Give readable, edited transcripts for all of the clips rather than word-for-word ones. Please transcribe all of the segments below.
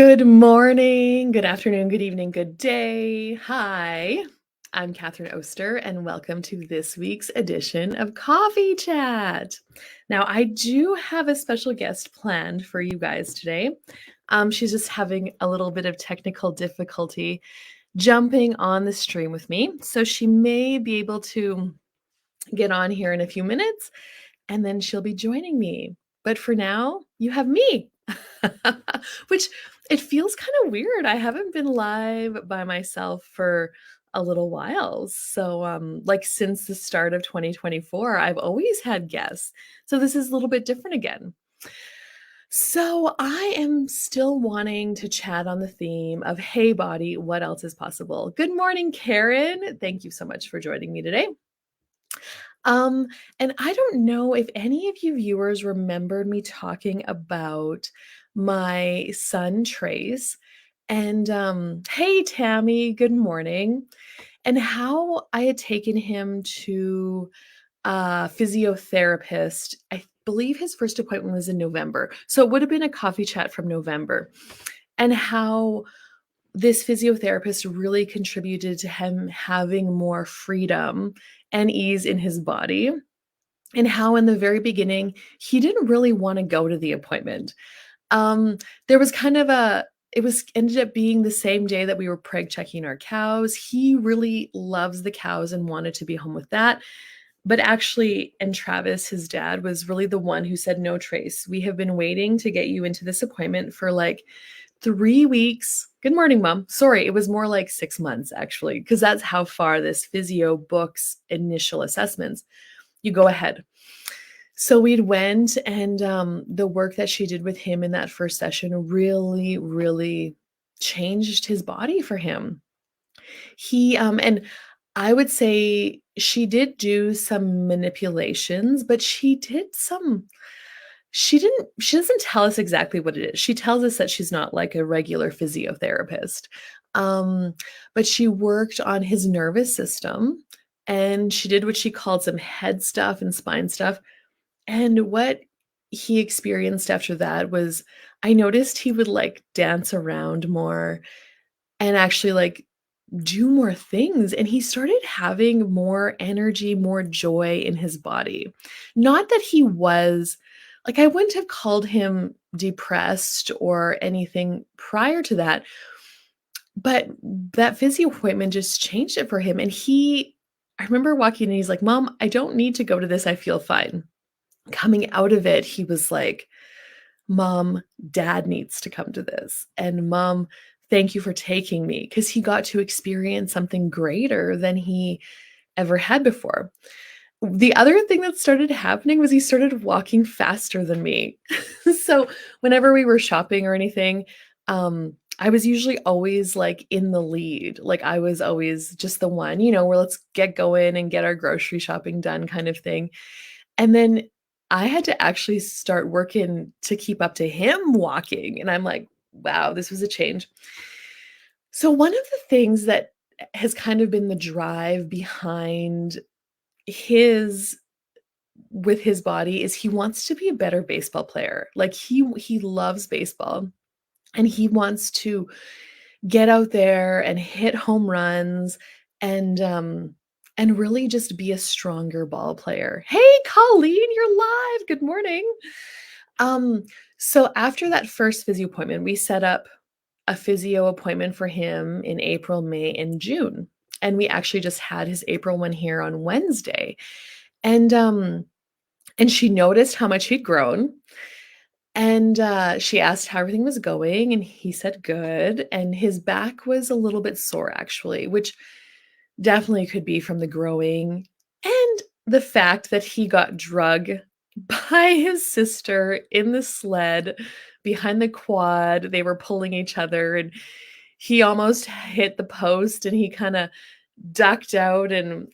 Good morning, good afternoon, good evening, good day. Hi, I'm Catherine Oster, and welcome to this week's edition of Coffee Chat. Now, I do have a special guest planned for you guys today. She's just having a little bit of technical difficulty jumping on the stream with me, so she may be able to get on here in a few minutes, and then she'll be joining me. But for now, you have me, which it feels kind of weird. I haven't been live by myself for a little while. So, like since the start of 2024, I've always had guests. So this is a little bit different again. So I am still wanting to chat on the theme of, hey, body, what else is possible? Good morning, Karen. Thank you so much for joining me today. Um, and I don't know if any of you viewers remembered me talking about my son Trace. And hey, Tammy, good morning. And how I had taken him to a physiotherapist. I believe his first appointment was in November. So it would have been a coffee chat from November. And how this physiotherapist really contributed to him having more freedom and ease in his body, and how in the very beginning he didn't really want to go to the appointment. Um, there was kind of a it was ended up being the same day that we were preg checking our cows. He really loves the cows and wanted to be home with that. But actually, and Travis, his dad, was really the one who said, "No, Trace, we have been waiting to get you into this appointment for like 3 weeks." Good morning, mom. Sorry, it was more like 6 months actually, because that's how far this physio books initial assessments. You go ahead. So we'd went, and the work that she did with him in that first session really, really changed his body for him. And I would say she did do some manipulations, but she doesn't tell us exactly what it is. She tells us that she's not like a regular physiotherapist. Um, but she worked on his nervous system, and she did what she called some head stuff and spine stuff. And what he experienced after that was, I noticed he would like dance around more and actually like do more things. And he started having more energy, more joy in his body. Not that he was like, I wouldn't have called him depressed or anything prior to that, but that physio appointment just changed it for him. I remember walking in, and he's like, "Mom, I don't need to go to this. I feel fine." Coming out of it, he was like, "Mom, Dad needs to come to this. And Mom, thank you for taking me." Because he got to experience something greater than he ever had before. The other thing that started happening was he started walking faster than me. So whenever we were shopping or anything, I was usually always like in the lead. Like I was always just the one, where let's get going and get our grocery shopping done kind of thing. And then I had to actually start working to keep up to him walking, and I'm like, "Wow, this was a change." So one of the things that has kind of been the drive behind his with his body is he wants to be a better baseball player. Like he loves baseball, and he wants to get out there and hit home runs, and really just be a stronger ball player. Hey, Colleen, you're live. Good morning. Um, so after that first physio appointment, we set up a physio appointment for him in April, May, and June. And we actually just had his April one here on Wednesday. And she noticed how much he'd grown. And she asked how everything was going, and he said good. And his back was a little bit sore, actually, which definitely could be from the growing and the fact that he got drug by his sister in the sled behind the quad. They were pulling each other, and he almost hit the post, and he kind of ducked out, and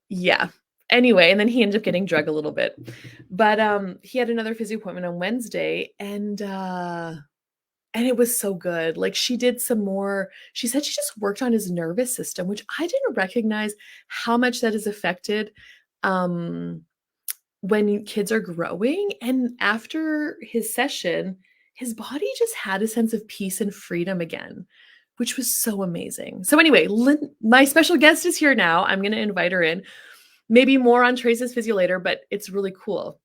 yeah. Anyway, and then he ended up getting drug a little bit. But he had another physio appointment on Wednesday, and it was so good. Like she said she just worked on his nervous system, which I didn't recognize how much that is affected when kids are growing. And after his session, his body just had a sense of peace and freedom again, which was so amazing. So anyway, my special guest is here now. I'm going to invite her in. Maybe more on Trace's physio later, but it's really cool.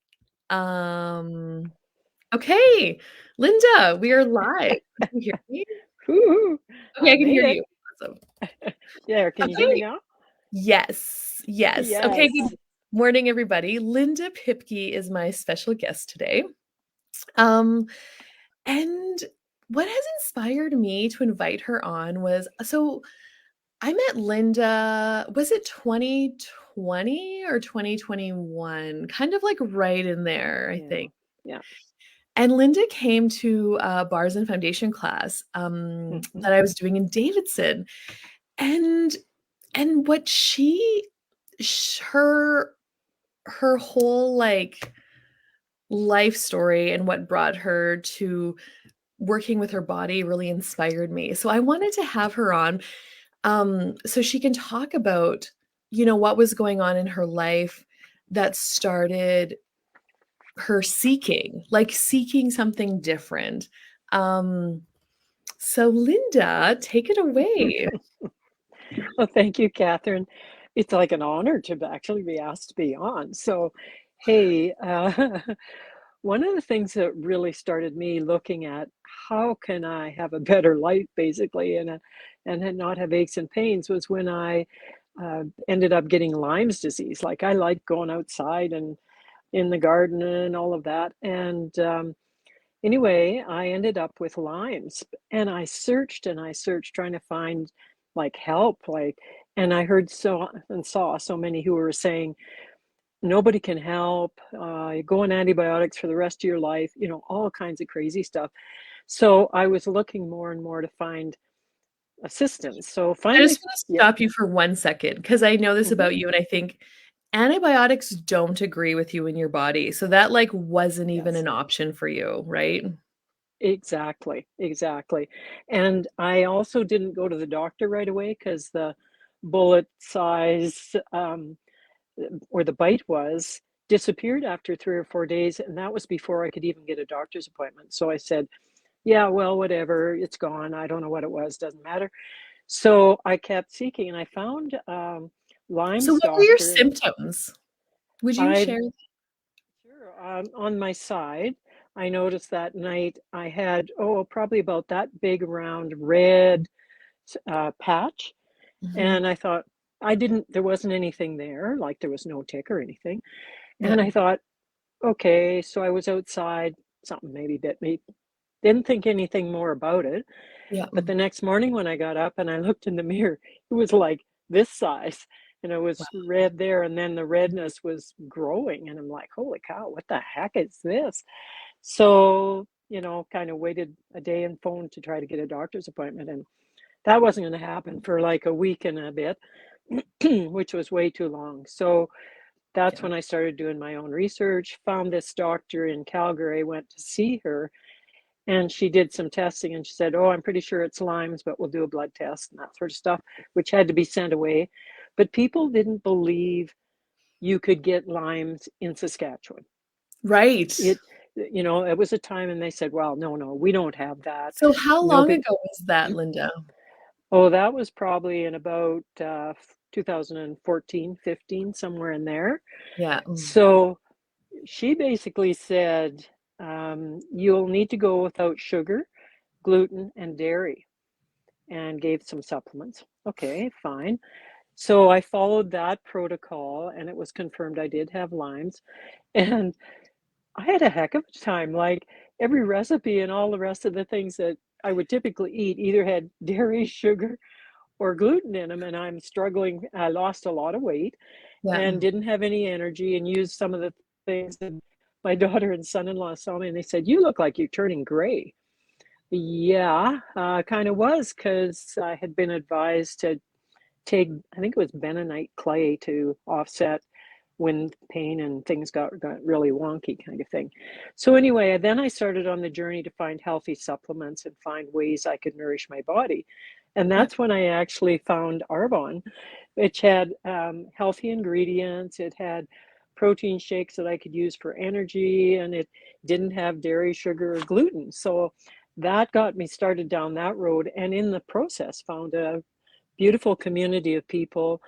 Okay, Linda, we are live. Can you hear me? Woo-hoo. Okay, I I can made hear it. you. Awesome. Yeah, can you hear me Okay. now? Yes, yes. Okay, Yes. good morning, everybody. Linda Pipke is my special guest today. Um, and what has inspired me to invite her on was so I met Linda, was it 2020 or 2021? Kind of like right in there, I Yeah. think. Yeah. And Linda came to a Bars and Foundation class Hmm. that I was doing in Davidson, and what her whole like life story and what brought her to working with her body really inspired me. So I wanted to have her on so she can talk about, what was going on in her life that started her seeking something different. Um, so Linda, take it away. Well, thank you, Catherine. It's like an honor to actually be asked to be on. So, hey, one of the things that really started me looking at how can I have a better life, basically, and not have aches and pains was when I ended up getting Lyme's disease. Like I like going outside and in the garden and all of that, and anyway, I ended up with Lyme's, and I searched trying to find like help, like, and I heard so and saw so many who were saying nobody can help, you go on antibiotics for the rest of your life, all kinds of crazy stuff. So I was looking more and more to find assistance. So I finally, just want to yeah, stop you for 1 second because I know this mhm, about you, and I think antibiotics don't agree with you in your body. So that like wasn't even yes. an option for you, right? Exactly, exactly. And I also didn't go to the doctor right away because the bullet size where the bite was disappeared after 3 or 4 days. And that was before I could even get a doctor's appointment. So I said, yeah, well, whatever, it's gone. I don't know what it was, doesn't matter. So I kept seeking and I found So Lyme's what were your doctor. And symptoms? Would you I share? sure, on my side, I noticed that night I had, oh, probably about that big round red patch. Mhm. And I thought, there wasn't anything there, like there was no tick or anything. Yeah. And I thought, okay, so I was outside, something maybe bit me. Didn't think anything more about it. Yeah. But the next morning when I got up and I looked in the mirror, it was like this size and it was red there. And then the redness was growing. And I'm like, holy cow, what the heck is this? So, kind of waited a day and phoned to try to get a doctor's appointment. And that wasn't going to happen for like a week and a bit, which was way too long. So that's Yeah. when I started doing my own research, found this doctor in Calgary, went to see her, and she did some testing and she said, oh, I'm pretty sure it's Lyme's, but we'll do a blood test and that sort of stuff, which had to be sent away. But people didn't believe you could get Lyme's in Saskatchewan. Right. It was a time and they said, well, no, no, we don't have that. So how long Nobody. ago was that, Linda? Oh, that was probably in about 2014, 15, somewhere in there. Yeah. So she basically said, you'll need to go without sugar, gluten, and dairy, and gave some supplements. Okay, fine. So I followed that protocol, and it was confirmed I did have Lyme's. And I had a heck of a time. Like every recipe and all the rest of the things that I would typically eat either had dairy, sugar, or gluten in them. And I'm struggling. I lost a lot of weight Yeah. and didn't have any energy and used some of the things that my daughter and son-in-law saw me and they said, you look like you're turning gray. Yeah, kind of was because I had been advised to take, I think it was bentonite clay to offset when pain and things got really wonky kind of thing. So anyway, then I started on the journey to find healthy supplements and find ways I could nourish my body. And Yeah. that's when I actually found Arbonne, which had healthy ingredients. It had protein shakes that I could use for energy, and it didn't have dairy, sugar, or gluten. So that got me started down that road, and in the process found a beautiful community of people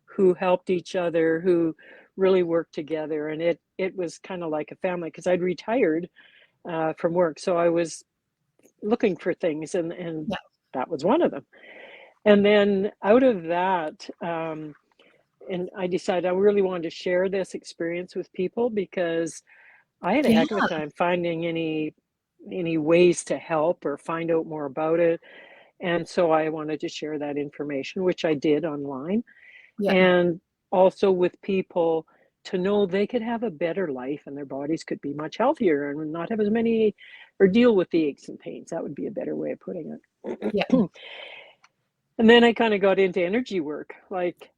who helped each other, who really worked together. And it was kind of like a family, because I'd retired from work. So I was looking for things, and Yeah. that was one of them. And then out of that, and I decided I really wanted to share this experience with people, because I had a Yeah. heck of a time finding any ways to help or find out more about it. And so I wanted to share that information, which I did online, Yeah. and also with people to know they could have a better life and their bodies could be much healthier and not have as many, or deal with the aches and pains. That would be a better way of putting it. Yeah. And then I kind of got into energy work. Like,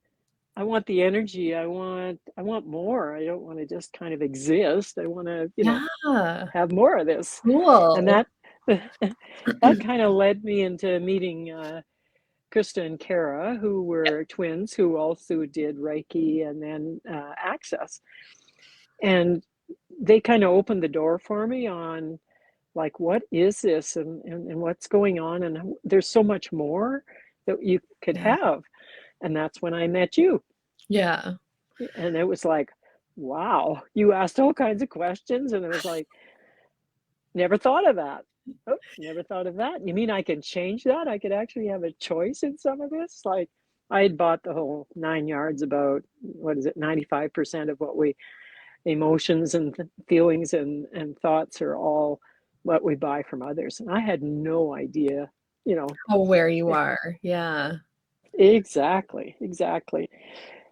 I want the energy. I want more. I don't want to just kind of exist. I want to, Yeah. have more of this. And Cool. that that kind of led me into meeting Krista and Kara, who were twins, who also did Reiki and then Access. And they kind of opened the door for me on, like, what is this, and what's going on, and there's so much more that you could Yeah. have. And that's when I met you. Yeah. And it was like, wow, you asked all kinds of questions, and it was like, never thought of that. Oh, never thought of that. You mean I can change that? I could actually have a choice in some of this? Like, I had bought the whole 9 yards about, what is it, 95% of what we, emotions and feelings and thoughts are all what we buy from others. And I had no idea, you know. Oh, where you are. Yeah. Exactly, exactly.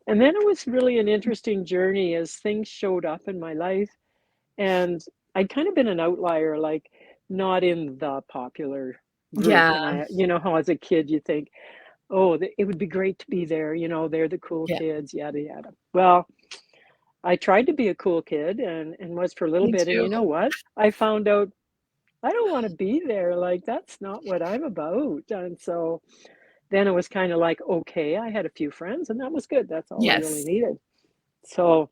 And then it was really an interesting journey as things showed up in my life. And I'd kind of been an outlier, like not in the popular group. Yeah. And how as a kid you think, oh, it would be great to be there. They're the cool Yeah. kids, yada, yada. Well, I tried to be a cool kid and was for a little Me bit. And too. you know what? I found out I don't want to be there. Like, that's not what I'm about. And so then it was kind of like, okay, I had a few friends and that was good. That's all I really Yes. needed. So,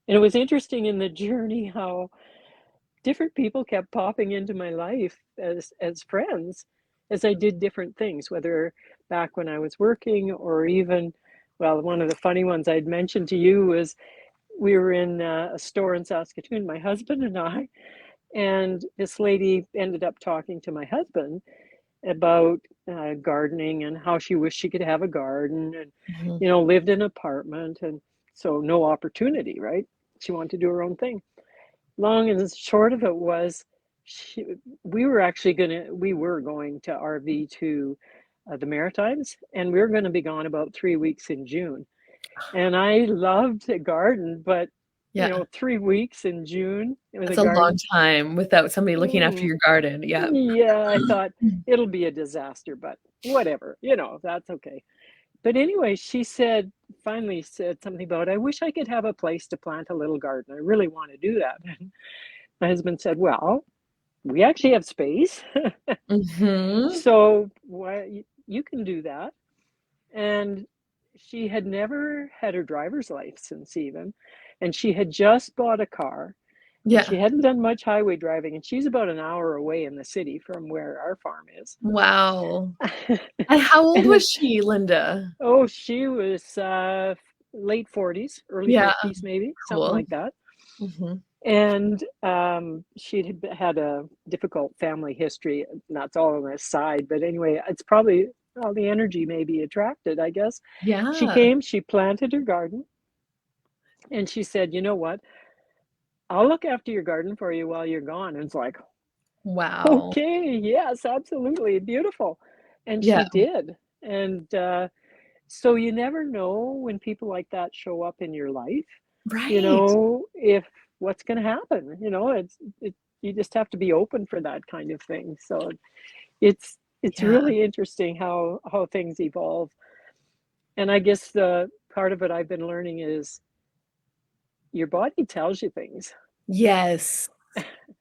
and it was interesting in the journey how different people kept popping into my life as friends as I did different things, whether back when I was working or even, well, one of the funny ones I'd mentioned to you was we were in a store in Saskatoon, my husband and I, and this lady ended up talking to my husband about gardening and how she wished she could have a garden, and Mhm. lived in an apartment, and so no opportunity, right? She wanted to do her own thing. Long and short of it was, she, we were going to RV to the Maritimes, and we were going to be gone about 3 weeks in June. And I loved to garden, but Yeah. 3 weeks in June, it was a That's a long garden. time without somebody looking after Mm, your garden. Yeah. yeah, I thought it'll be a disaster, but whatever, that's okay. But anyway, she finally said something about, I wish I could have a place to plant a little garden. I really want to do that. And my husband said, well, we actually have space. Mhm. So why you can do that. And she had never had her driver's license even. And she had just bought a car, and she Yeah. hadn't done much highway driving. And she's about an hour away in the city from where our farm is. Wow. And how old And was she, Linda? oh, she was late 40s, early Yeah. 50s, maybe, something Cool. like that. Mhm. And she'd had a difficult family history. That's all on the side. But anyway, it's probably all the energy maybe attracted, I guess. She Yeah. came, she planted her garden, and she said, you know what? I'll look after your garden for you while you're gone. And it's like, Wow. okay, yes, absolutely. Beautiful. And Yeah. she did. And so you never know when people like that show up in your life, Right. if what's going to happen. You just have to be open for that kind of thing. So it's Yeah. really interesting how things evolve. And I guess the part of it I've been learning is your body tells you things, Yes.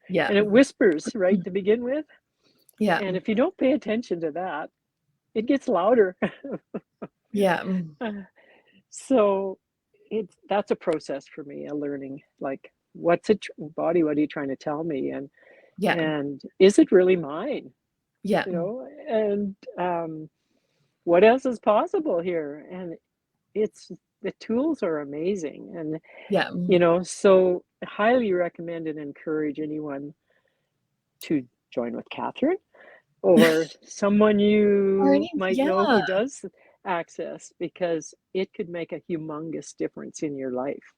Yeah. and it whispers right to begin with. Yeah. And if you don't pay attention to that, it gets louder. Yeah. So that's a process for me, a learning, like, what's it, body, what are you trying to tell me? Yeah. And is it really mine? Yeah. You know, and what else is possible here? And it's the tools are amazing. And, Yeah. so I highly recommend and encourage anyone to join with Catherine or someone Or you any might know yeah. who does access, because it could make a humongous difference in your life.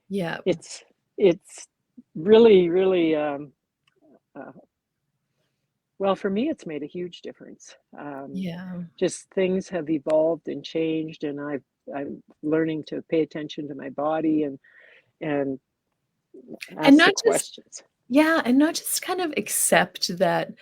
Yeah. It's really, really, uh, well, for me, it's made a huge difference. Yeah. Just things have evolved and changed, and I'm learning to pay attention to my body and And ask the not just questions. yeah, and not just kind of accept that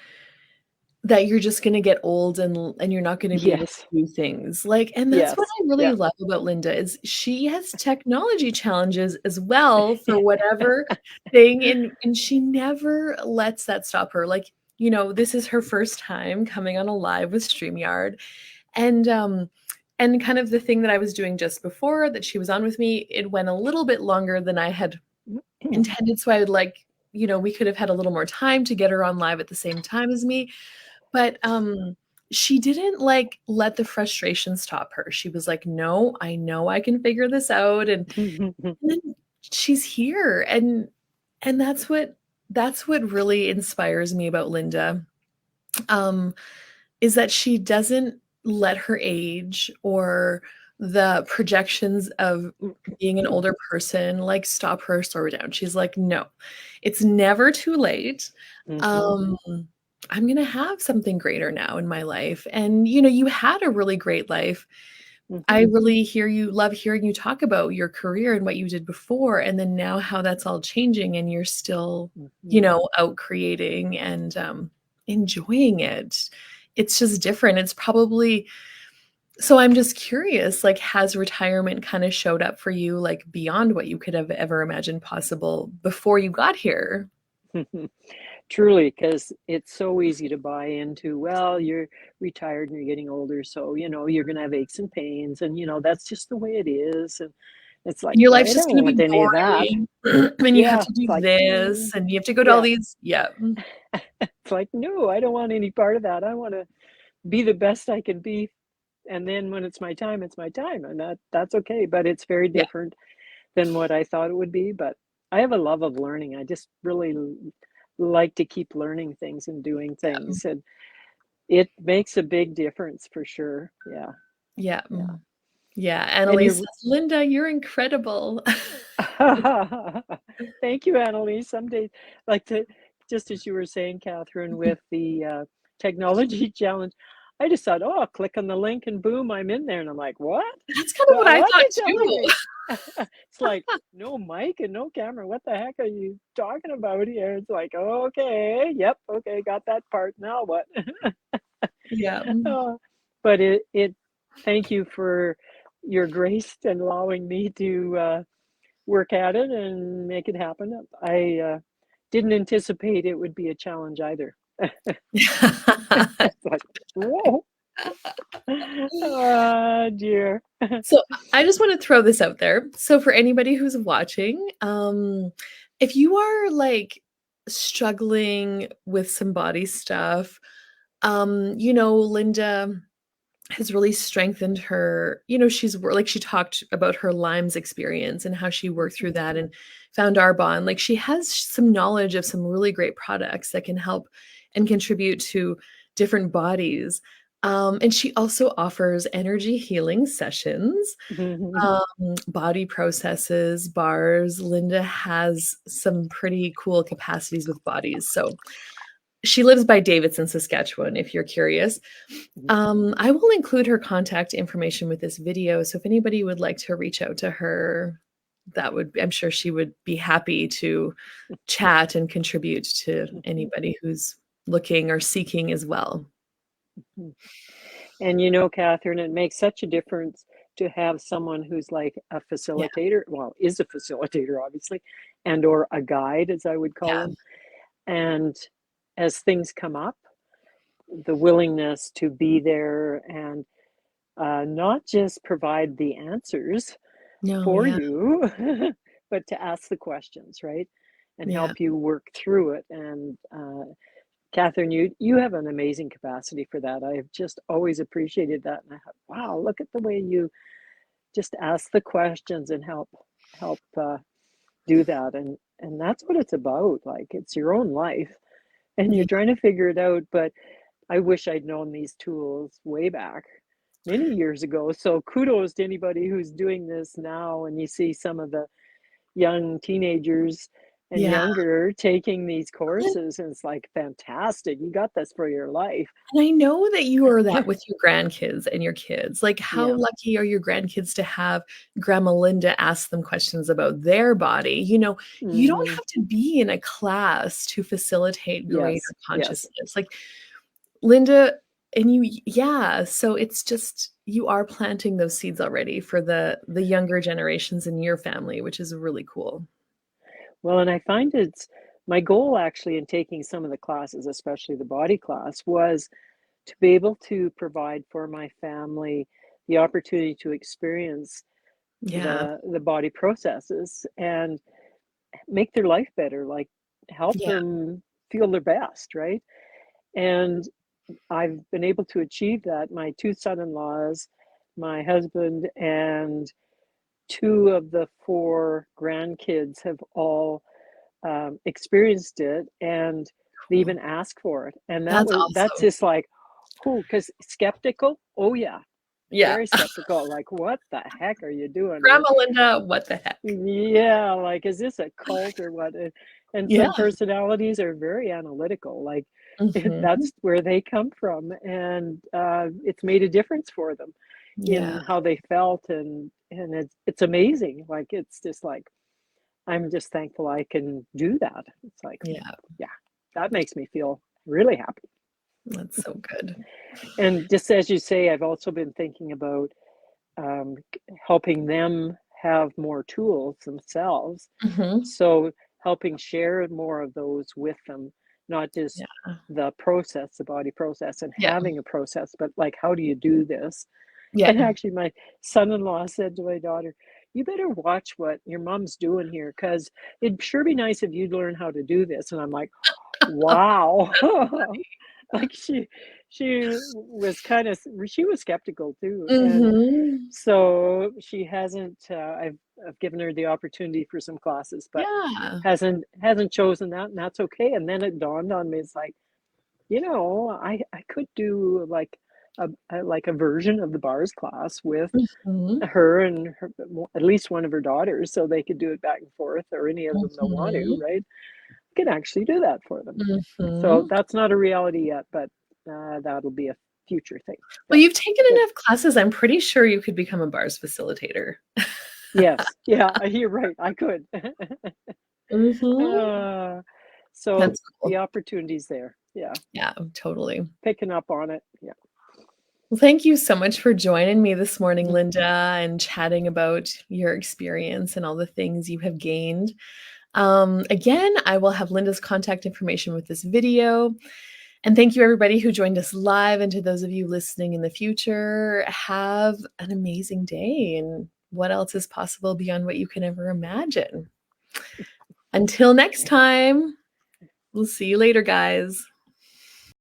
you're just gonna get old and you're not gonna be able to Yes, do things, like and that's what yes, I really yeah. love about Linda is she has technology challenges as well for whatever thing, and she never lets that stop her, like, this is her first time coming on a live with StreamYard, and kind of the thing that I was doing just before that she was on with me, it went a little bit longer than I had intended, so I would like we could have had a little more time to get her on live at the same time as me, but, she didn't, like, let the frustration stop her. She was like, "No, I know I can figure this out," and then she's here, and that's what really inspires me about Linda, um, is that she doesn't let her age or the projections of being an older person, like, stop her or slow her down. She's like, "No, it's never too late. Mhm, Um, I'm gonna have something greater now in my life." And, you had a really great life. I mhm, really love hearing you talk about your career and what you did before, and then now how that's all changing and you're still, mhm. out creating and, enjoying it. It's just different. It's probably so I'm just curious, like, has retirement kinda showed up for you, like, beyond what you could have ever imagined possible before you got here? Truly, because it's so easy to buy into, well, you're retired and you're getting older, so, you're gonna have aches and pains, and, that's just the way it is, and it's like, And your "Well, life's I just don't gonna want be any of that." boring, and you have Yeah, to it's do like, this, and you have to go to all yeah. these yeah. It's like, "No, I don't want any part of that. I wanna be the best I can be, and then when it's my time, and that's okay," but it's very Yeah, different than what I thought it would be, but I have a love of learning. I just really like to keep learning things and doing yeah, things, and it makes a big difference for sure. Yeah, yeah, yeah. yeah, And Annalise you're says, "Linda, you're incredible." thank you, Annalise. Some days, like to just as you were saying, Catherine, with the technology challenge, I just thought, oh, I'll click on the link and boom, I'm in there. And I'm like, what? That's kind of what What, I what are thought you telling too. me? It's like, no mic and no camera. What the heck are you talking about here? It's like, okay, yep, okay, got that part. Now what? Yeah, Oh, but thank you for your grace and allowing me to work at it and make it happen. I didn't anticipate it would be a challenge either. It's like, whoa, oh dear. So, I just wanna throw this out there. So, for anybody who's watching, if you are, like, struggling with some body stuff, Linda has really strengthened her like, she talked about her Lyme's experience and how she worked through that and found Arbonne. Like, she has some knowledge of some really great products that can help and contribute to different bodies. And she also offers energy healing sessions, body processes, bars. Linda has some pretty cool capacities with bodies. So she lives by Davidson, Saskatchewan, if you're curious. I will include her contact information with this video, so if anybody would like to reach out to her, I'm sure she would be happy to chat and contribute to anybody who's looking or seeking as well. And Catherine, it makes such a difference to have someone who's like a Yeah, facilitator, well, is a facilitator, obviously, and or a guide, as I would call yeah, them. And as things come up, the willingness to be there and not just provide the answers, No, for yeah, you, but to ask the questions, right? And yeah, help you work through it. And Catherine, you have an amazing capacity for that. I've just always appreciated that. And I thought, wow, look at the way you just ask the questions and help do that. And that's what it's about. Like it's your own life, and yeah, you're trying to figure it out. But I wish I'd known these tools way back many years ago. So kudos to anybody who's doing this now. And you see some of the young teenagers and yeah. younger taking these courses, and it's like fantastic. You got this for your life. And I know that you are that with your grandkids and your kids. Like, how Yeah. lucky are your grandkids to have Grandma Linda ask them questions about their body? You don't Hmm. have to be in a class to facilitate greater Yes. Yes. consciousness. Like, Linda and you, yeah, so it's just you are planting those seeds already for the younger generations in your family, which is really cool. Well, and I find it's my goal actually in taking some of the classes, especially the body class, was to be able to provide for my family the opportunity to experience Yeah. the body processes and make their life better, like help Yeah. them feel their best, right? And I've been able to achieve that. My two son-in-laws, my husband, and two of the four grandkids have all experienced it, and they Cool. even ask for it. And That's that's awesome. just like, oh, because skeptical. Oh yeah, Yeah. very skeptical. Like, what the heck are you doing? Or Grandma Linda, what the heck? yeah, like, is this a cult or what? And Yeah. some personalities are very analytical. Like, Mhm. that's where they come from, and it's made a difference for them Yeah. in how they felt, and it's amazing. Like, it's just like I'm just thankful I can do that. It's like, Yeah. yeah, that makes me feel really happy. That's so good. And just as you say, I've also been thinking about um, helping them have more tools themselves. Mhm. So helping share more of those with them, not just Yeah. the process, the body process, and Yeah. having a process, but like, how do you do this? Yeah. And actually, my son-in-law said to my daughter, "You better watch what your mom's doing here, because it'd sure be nice if you'd learn how to do this." And I'm like, "Wow." Like she was kind of she was skeptical too. And Mhm. so she hasn't I've given her the opportunity for some classes, but Yeah. hasn't chosen that, and that's okay. And then it dawned on me, it's like, I could do like a version of the bars class with Mhm. her and at least one of her daughters, so they could do it back and forth, or any of them that want to, Mhm. right? I can actually do that for them. So Mhm. that's not a reality yet, but that'll be a future thing. Well, But you've taken good. enough classes, I'm pretty sure you could become a bars facilitator. Yes, yeah, you're right. I could. Mhm. uh, so That's the cool. opportunities there. Yeah, Yeah, totally. picking up on it. Yeah. Well, thank you so much for joining me this morning, Linda, and chatting about your experience and all the things you have gained. Again, I will have Linda's contact information with this video. And thank you, everybody who joined us live. And to those of you listening in the future, have an amazing day. And what else is possible beyond what you can ever imagine? Until next time, we'll see you later, guys.